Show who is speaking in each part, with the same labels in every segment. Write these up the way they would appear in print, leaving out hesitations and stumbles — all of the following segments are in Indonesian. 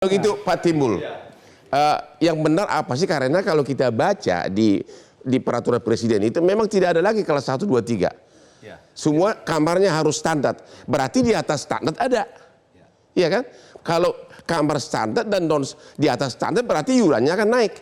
Speaker 1: Begitu Pak Timbul, yang benar apa sih? Karena kalau kita baca di peraturan presiden itu memang tidak ada lagi kelas 1, 2, 3. Semua kamarnya harus standar. Berarti di atas standar ada. Iya kan? Kalau kamar standar dan di atas standar berarti iurannya akan naik.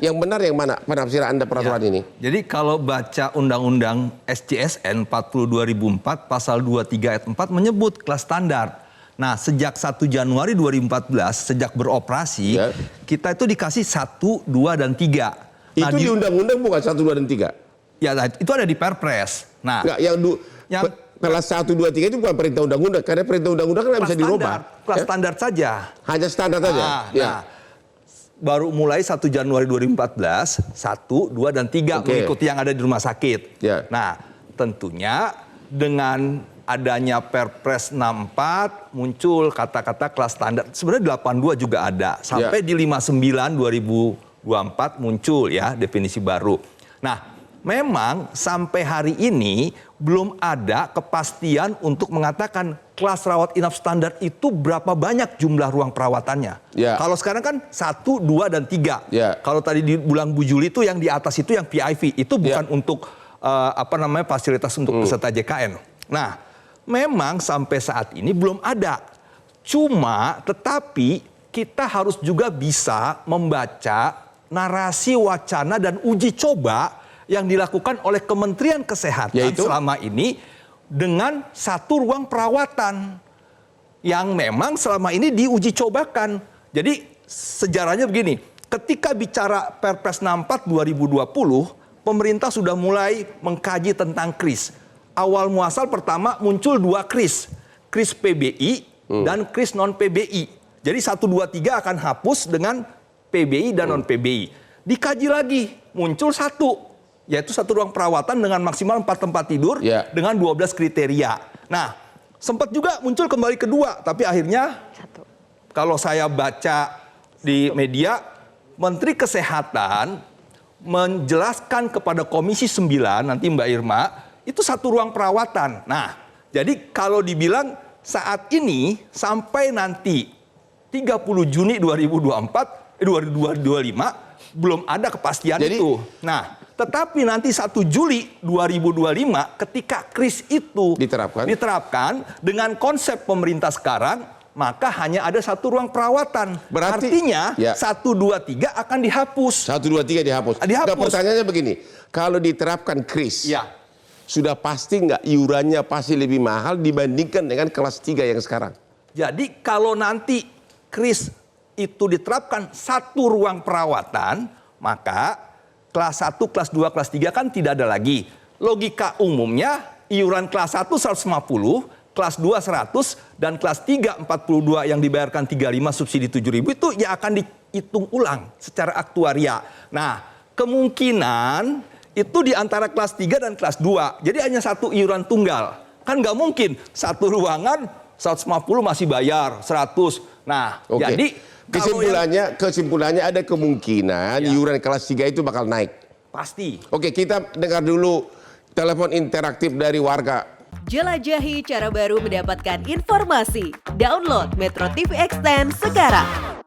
Speaker 1: Yang benar yang mana penafsiran Anda peraturan ini?
Speaker 2: Jadi kalau baca Undang-Undang SJSN 40 2004 pasal 23 ayat 4 menyebut kelas standar. Nah, sejak 1 Januari 2014, sejak beroperasi, kita itu dikasih 1, 2, dan 3.
Speaker 1: Itu di undang-undang bukan 1, 2, dan 3?
Speaker 2: Ya, itu ada di Perpres. Nah,
Speaker 1: enggak, yang kelas 1, 2, 3 itu bukan perintah undang-undang. Karena perintah undang-undang kan nggak bisa dirubah.
Speaker 2: Kelas standar saja.
Speaker 1: Hanya standar saja?
Speaker 2: Nah, baru mulai 1 Januari 2014, 1, 2, dan 3 mengikuti yang ada di rumah sakit. Nah, tentunya dengan adanya Perpres 64 muncul kata-kata kelas standar. Sebenarnya 82 juga ada. Sampai di 59 2024 muncul ya definisi baru. Nah, memang sampai hari ini belum ada kepastian untuk mengatakan kelas rawat inap standar itu berapa banyak jumlah ruang perawatannya. Kalau sekarang kan 1, 2, dan 3. Kalau tadi dibilang Bu Juli itu yang di atas itu yang PIV. Itu bukan untuk fasilitas untuk peserta JKN. Nah, memang sampai saat ini belum ada. Tetapi kita harus juga bisa membaca narasi wacana dan uji coba yang dilakukan oleh Kementerian Kesehatan selama ini dengan 1 ruang perawatan yang memang selama ini diuji cobakan. Jadi sejarahnya begini, ketika bicara Perpres 64 2020, pemerintah sudah mulai mengkaji tentang KRIS. Awal muasal pertama muncul 2 KRIS. KRIS PBI dan KRIS non-PBI. Jadi 1, 2, 3 akan hapus dengan PBI dan non-PBI. Dikaji lagi, muncul 1. Yaitu 1 ruang perawatan dengan maksimal 4 tempat tidur dengan 12 kriteria. Nah, sempat juga muncul kembali kedua. Tapi akhirnya kalau saya baca di media, Menteri Kesehatan menjelaskan kepada Komisi 9, nanti Mbak Irma, itu 1 ruang perawatan. Nah, jadi kalau dibilang saat ini sampai nanti 30 Juni 2025 belum ada kepastian itu. Nah, tetapi nanti 1 Juli 2025 ketika KRIS itu diterapkan dengan konsep pemerintah sekarang, maka hanya ada 1 ruang perawatan. Berarti, artinya 1, 2, 3 akan dihapus. 1, 2, 3 dihapus. Nah, pertanyaannya begini, kalau diterapkan KRIS, sudah pasti nggak iurannya pasti lebih mahal dibandingkan dengan kelas 3 yang sekarang? Jadi kalau nanti KRIS itu diterapkan 1 ruang perawatan, maka kelas 1, kelas 2, kelas 3 kan tidak ada lagi. Logika umumnya iuran kelas 1 150, kelas 2 100, dan kelas 3 42 yang dibayarkan 35 subsidi 7.000 itu ya akan dihitung ulang secara aktuaria. Nah, kemungkinan itu di antara kelas 3 dan kelas 2. Jadi hanya 1 iuran tunggal. Kan nggak mungkin 1 ruangan 150 masih bayar 100. Nah, jadi kesimpulannya ada kemungkinan iuran kelas 3 itu bakal naik. Pasti. Oke, kita dengar dulu telepon interaktif dari warga.
Speaker 3: Jelajahi cara baru mendapatkan informasi. Download Metro TV Extend sekarang.